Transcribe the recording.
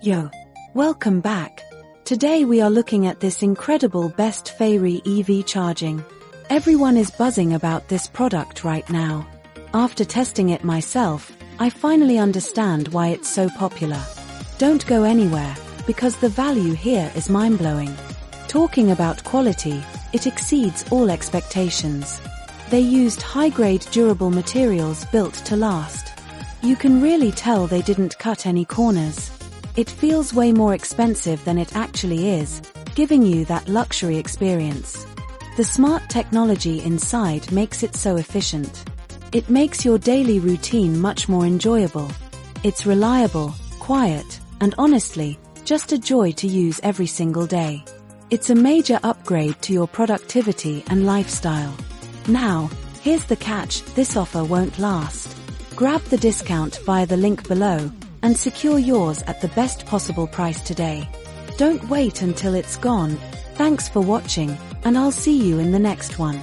Yo! Welcome back. Today we are looking at this incredible best Feyree EV charging. Everyone is buzzing about this product right now. After testing it myself, I finally understand why it's so popular. Don't go anywhere, because the value here is mind-blowing. Talking about quality, it exceeds all expectations. They used high-grade durable materials built to last. You can really tell they didn't cut any corners. It feels way more expensive than it actually is, giving you that luxury experience. The smart technology inside makes it so efficient. It makes your daily routine much more enjoyable. It's reliable, quiet, and honestly, just a joy to use every single day. It's a major upgrade to your productivity and lifestyle. Now, here's the catch: this offer won't last. Grab the discount via the link below and secure yours at the best possible price today. Don't wait until it's gone. Thanks for watching, and I'll see you in the next one.